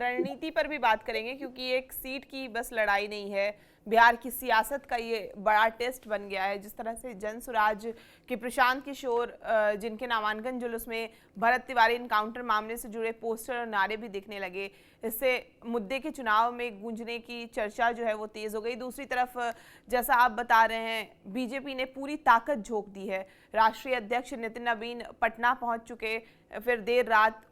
रणनीति पर भी बात करेंगे, क्योंकि एक सीट की बस लड़ाई नहीं है, बिहार की सियासत का ये बड़ा टेस्ट बन गया है। जिस तरह से जन सुराज के प्रशांत किशोर, जिनके नामांकन जुलूस में भरत तिवारी इनकाउंटर मामले से जुड़े पोस्टर और नारे भी दिखने लगे, इससे मुद्दे के चुनाव में गूंजने की चर्चा जो है वो तेज हो गई। दूसरी तरफ जैसा आप बता रहे हैं, बीजेपी ने पूरी ताकत झोंक दी है। राष्ट्रीय अध्यक्ष नितिन नवीन पटना पहुंच चुके, फिर देर रात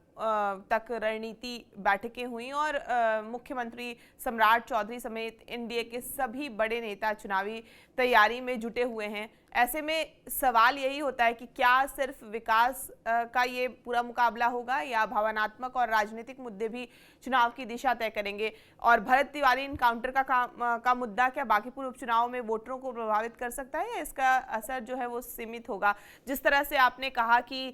तक रणनीति बैठकें हुई और मुख्यमंत्री सम्राट चौधरी समेत एनडीए के सभी बड़े नेता चुनावी तैयारी में जुटे हुए हैं। ऐसे में सवाल यही होता है कि क्या सिर्फ विकास का ये पूरा मुकाबला होगा, या भावनात्मक और राजनीतिक मुद्दे भी चुनाव की दिशा तय करेंगे। और भरत तिवारी इनकाउंटर का मुद्दा क्या बाकी पूर्व उपचुनाव में वोटरों को प्रभावित कर सकता है, या इसका असर जो है वो सीमित होगा? जिस तरह से आपने कहा कि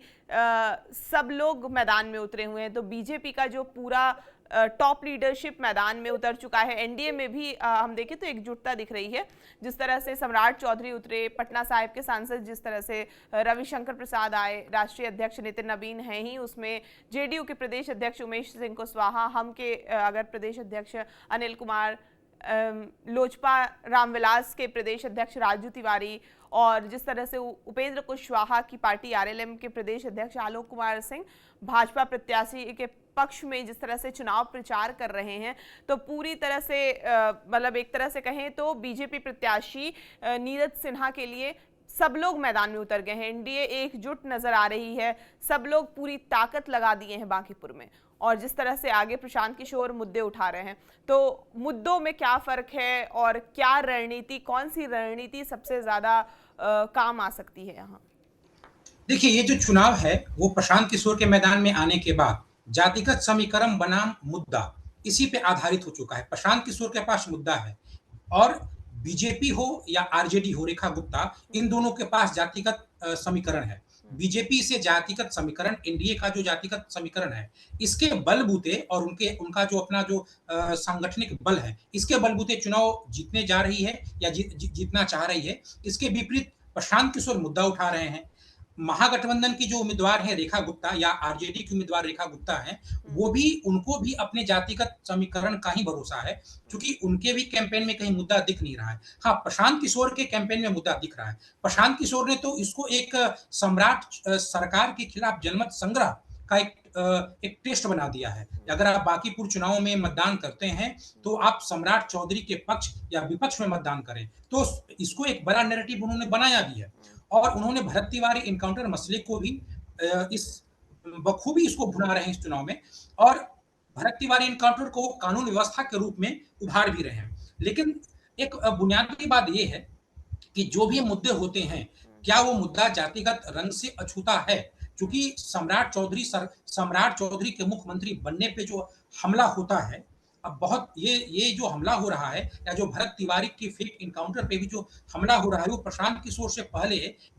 सब लोग मैदान में उतरे हुए हैं, तो बीजेपी का जो पूरा टॉप लीडरशिप मैदान में उतर चुका है। एनडीए में भी हम देखें तो एकजुटता दिख रही है। जिस तरह से सम्राट चौधरी उतरे, पटना साहिब के सांसद जिस तरह से रविशंकर प्रसाद आए, राष्ट्रीय अध्यक्ष नितिन नवीन हैं ही, उसमें जेडीयू के प्रदेश अध्यक्ष उमेश सिंह कुशवाहा, हम के अगर प्रदेश अध्यक्ष अनिल कुमार, लोजपा रामविलास के प्रदेश अध्यक्ष राजू तिवारी, और जिस तरह से उपेंद्र कुशवाहा की पार्टी आरएलएम के प्रदेश अध्यक्ष आलोक कुमार सिंह भाजपा प्रत्याशी के पक्ष में जिस तरह से चुनाव प्रचार कर रहे हैं, तो पूरी तरह से मतलब एक तरह से कहें तो बीजेपी प्रत्याशी नीरज सिन्हा के लिए सब लोग मैदान में उतर गए हैं। एनडीए एकजुट नजर आ रही है, सब लोग पूरी ताकत लगा दिए हैं बांकीपुर में। और जिस तरह से आगे प्रशांत किशोर मुद्दे उठा रहे हैं, तो मुद्दों में क्या फर्क है और क्या रणनीति, कौन सी रणनीति सबसे ज्यादा काम आ सकती है यहाँ? देखिए, ये जो चुनाव है वो प्रशांत किशोर के मैदान में आने के बाद जातिगत समीकरण बनाम मुद्दा इसी पे आधारित हो चुका है। प्रशांत किशोर के पास मुद्दा है और बीजेपी हो या आरजेडी हो, रेखा गुप्ता, इन दोनों के पास जातिगत समीकरण है। बीजेपी से जातिगत समीकरण, एनडीए का जो जातिगत समीकरण है, इसके बलबूते और उनका जो अपना जो सांगठनिक बल है, इसके बलबूते चुनाव जीतने जा रही है या जीतना चाह रही है। इसके विपरीत प्रशांत किशोर मुद्दा उठा रहे हैं। महागठबंधन की जो उम्मीदवार है रेखा गुप्ता या आरजेडी की उम्मीदवार रेखा गुप्ता है, वो भी, उनको भी अपने जातिगत समीकरण का ही भरोसा है, क्योंकि उनके भी कैंपेन में कहीं मुद्दा दिख नहीं रहा है। हाँ, प्रशांत किशोर के कैंपेन में मुद्दा दिख रहा है। प्रशांत किशोर ने तो इसको एक सम्राट सरकार के खिलाफ जनमत संग्रह का एक टेस्ट बना दिया है। अगर आप बांकीपुर चुनाव में मतदान करते हैं तो आप सम्राट चौधरी के पक्ष या विपक्ष में मतदान करें, तो इसको एक बड़ा नैरेटिव उन्होंने बनाया भी है। और उन्होंने भरत तिवारी इनकाउंटर मसले को भी इस बखूबी इसको भुना रहे हैं इस चुनाव में, और भरत तिवारी इनकाउंटर को कानून व्यवस्था के रूप में उभार भी रहे हैं। लेकिन एक बुनियादी बात यह है कि जो भी मुद्दे होते हैं, क्या वो मुद्दा जातिगत रंग से अछूता है? क्योंकि सम्राट चौधरी के मुख्यमंत्री बनने पे जो हमला होता है, अब बहुत ये जो हमला हो रहा है, या जो भरत तिवारी की फेक इनकाउंटर पे भी जो हमला हो रहा है, वो प्रशांत किशोर से पहले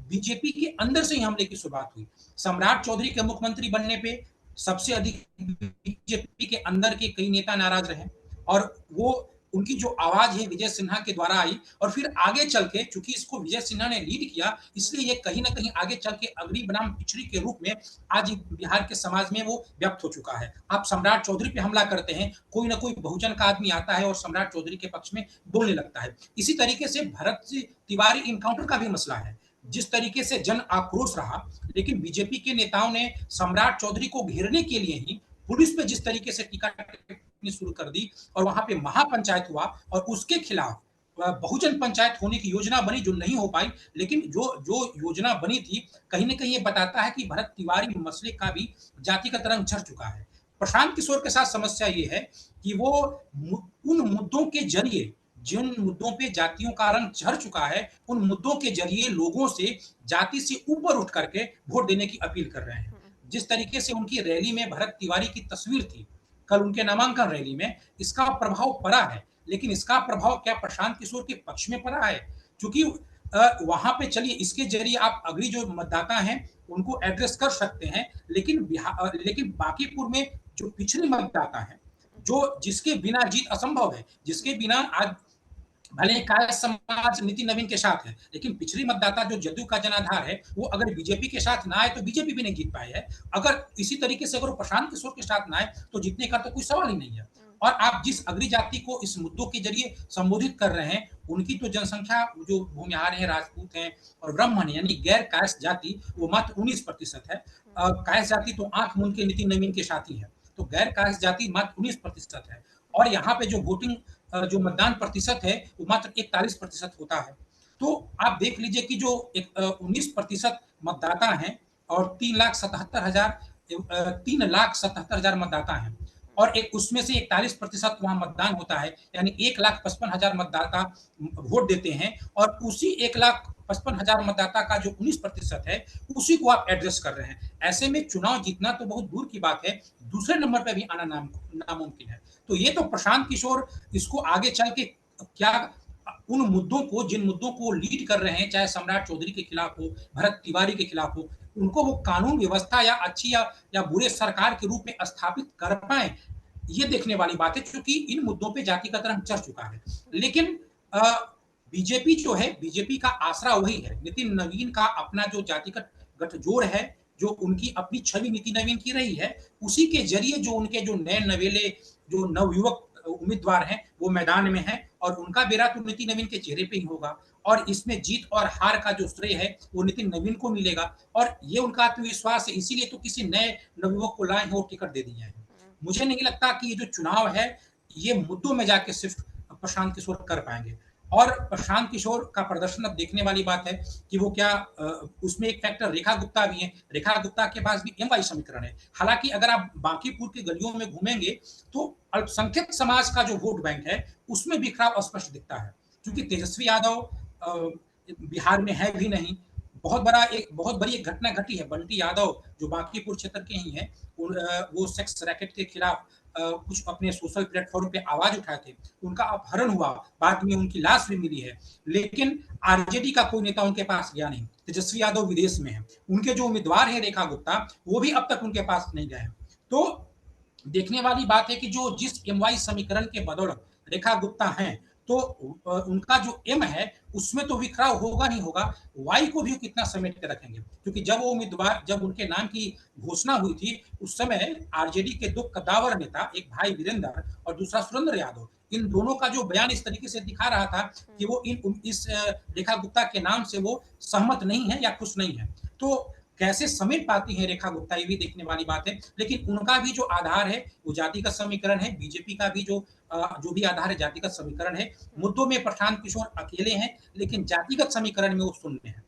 बीजेपी के अंदर से ही हमले की शुरुआत हुई। सम्राट चौधरी के मुख्यमंत्री बनने पे सबसे अधिक बीजेपी के अंदर के कई नेता नाराज रहे, और वो उनकी जो आवाज है विजय सिन्हा के द्वारा आई, और फिर आगे चल के, चूंकि इसको विजय सिन्हा ने लीड किया, इसलिए ये कहीं ना कहीं आगे चल के अग्रणी बनाम पिछड़ी के रूप में आज बिहार के समाज में वो व्यक्त हो चुका है। आप सम्राट चौधरी पे हमला करते हैं, कोई ना कोई बहुजन का आदमी आता है और सम्राट चौधरी के पक्ष में बोलने लगता है। इसी तरीके से भरत तिवारी इनकाउंटर का भी मसला है। जिस तरीके से जन आक्रोश रहा, लेकिन बीजेपी के नेताओं ने सम्राट चौधरी को घेरने के लिए ही पुलिस पे जिस तरीके से टीका शुरू कर दी, और वहां पे महापंचायत हुआ, और उसके खिलाफ बहुजन पंचायत होने की योजना बनी जो नहीं हो पाई। लेकिन जो योजना बनी थी, कहीं ना कहीं ये बताता है कि भरत तिवारी मसले का भी जातिगत रंग झड़ चुका है। प्रशांत किशोर के साथ समस्या ये है कि वो उन मुद्दों के जरिए, जिन मुद्दों पे जातियों का रंग झड़ चुका है, उन मुद्दों के जरिए लोगों से जाति से ऊपर उठ करके वोट देने की अपील कर रहे हैं। जिस तरीके से उनकी रैली में भरत तिवारी की तस्वीर थी कल उनके नामांकन रैली में, इसका प्रभाव पड़ा है। लेकिन इसका प्रभाव क्या प्रशांत किशोर के पक्ष में पड़ा है? क्योंकि वहां पे, चलिए, इसके जरिए आप अगली जो मतदाता हैं उनको एड्रेस कर सकते हैं, लेकिन बांकीपुर में जो पिछड़े मतदाता हैं, जो जिसके बिना जीत असंभव है, जिसके बिना आज भले ही कायस्थ समाज नितिन नवीन के साथ है, लेकिन पिछड़ी मतदाता जो जदयू का जनाधार है, वो अगर बीजेपी के साथ ना आए तो बीजेपी भी नहीं जीत पाई है। अगर इसी तरीके से अगर वो प्रशांत किशोर के साथ ना आए तो जीतने का तो कोई सवाल ही नहीं है। और आप जिस अगड़ी जाति को इस मुद्दों के जरिए संबोधित कर रहे हैं, उनकी तो जनसंख्या जो भूमिहार हैं, राजपूत हैं और ब्राह्मण यानी गैर कायस्थ जाति वो मात्र 19% है। कायस्थ जाति तो आंख मूंद के नितिन नवीन के साथ ही है, तो गैर कायस्थ जाति मात्र 19% है। और यहाँ पे जो वोटिंग जो मतदान प्रतिशत है वो मात्र 41% होता है। तो आप देख लीजिए कि जो 19% मतदाता हैं और 3,77,000 मतदाता हैं और एक उसमें से 41% वहां मतदान होता है, यानी 1,55,000 मतदाता वोट देते हैं और उसी 1,55,000 मतदाता का जो 19% है उसी को आप एड्रेस कर रहे हैं। ऐसे में चुनाव जीतना तो बहुत दूर की बात है, दूसरे नंबर पे भी आना नामुमकिन है। तो ये तो प्रशांत किशोर इसको आगे चल के क्या उन मुद्दों को जिन मुद्दों को लीड कर रहे हैं, चाहे सम्राट चौधरी के खिलाफ हो, भरत तिवारी के खिलाफ हो, उनको वो कानून व्यवस्था या अच्छी या बुरे सरकार के रूप में स्थापित कर पाए, ये देखने वाली बात है, क्योंकि इन मुद्दों पे जातिगत रंग चढ़ चुका है। लेकिन बीजेपी जो है, बीजेपी का आसरा वही है, नितिन नवीन का अपना जो जातिगत गठजोड़ है, जो उनकी अपनी छवि नितिन नवीन की रही है, उसी के जरिए जो उनके जो नए नवेले जो नवयुवक उम्मीदवार हैं वो मैदान में हैं और उनका बेड़ा तो नितिन नवीन के चेहरे पे ही होगा और इसमें जीत और हार का जो श्रेय है वो नितिन नवीन को मिलेगा और ये उनका आत्मविश्वास है, इसीलिए तो किसी नए नवयुवक को लाए हैं और टिकट दे दिए हैं। मुझे नहीं लगता कि ये जो चुनाव है ये मुद्दों में जाके सिर्फ प्रशांत किशोर कर पाएंगे और प्रशांत किशोर का प्रदर्शन अब देखने वाली बात है कि वो क्या उसमें एक फैक्टर रेखा गुप्ता भी है, रेखा गुप्ता के पास भी एमवाई समीकरण है। हालांकि अगर आप बांकीपुर की गलियों में घूमेंगे तो अल्पसंख्यक समाज का जो वोट बैंक है उसमें बिखराव स्पष्ट दिखता है, क्योंकि तेजस्वी यादव बिहार में है भी नहीं। बहुत बड़ी एक घटना घटी है, बंटी यादव जो बांकीपुर क्षेत्र के ही हैं, वो सेक्स रैकेट के खिलाफ कुछ अपने सोशल प्लेटफॉर्म पे आवाज उठाए थे, उनका अपहरण हुआ, बाद में उनकी लाश भी मिली है, लेकिन आरजेडी का कोई नेता उनके पास गया नहीं। तेजस्वी यादव विदेश में है, उनके जो उम्मीदवार है रेखा गुप्ता वो भी अब तक उनके पास नहीं गए। तो देखने वाली बात है कि जो जिस एमवाई समीकरण के बदौलत रेखा गुप्ता हैं, तो उनका जो एम है उसमें तो विखराव होगा ही होगा, वाई को भी कितना समेट के रखेंगे, क्योंकि जब वो उम्मीदवार जब उनके नाम की घोषणा हुई थी उस समय आरजेडी के दो कद्दावर नेता, एक भाई वीरेंद्र और दूसरा सुरेंद्र यादव, इन दोनों का जो बयान इस तरीके से दिखा रहा था कि वो इस रेखा गुप्ता के नाम से वो सहमत नहीं है या खुश नहीं है। तो कैसे समेट पाती है रेखा गुप्ता ये भी देखने वाली बात है, लेकिन उनका भी जो आधार है वो जातिगत समीकरण है, बीजेपी का भी जो भी आधार है जातिगत समीकरण है। मुद्दों में प्रशांत किशोर अकेले हैं, लेकिन जातिगत समीकरण में वो शून्य है।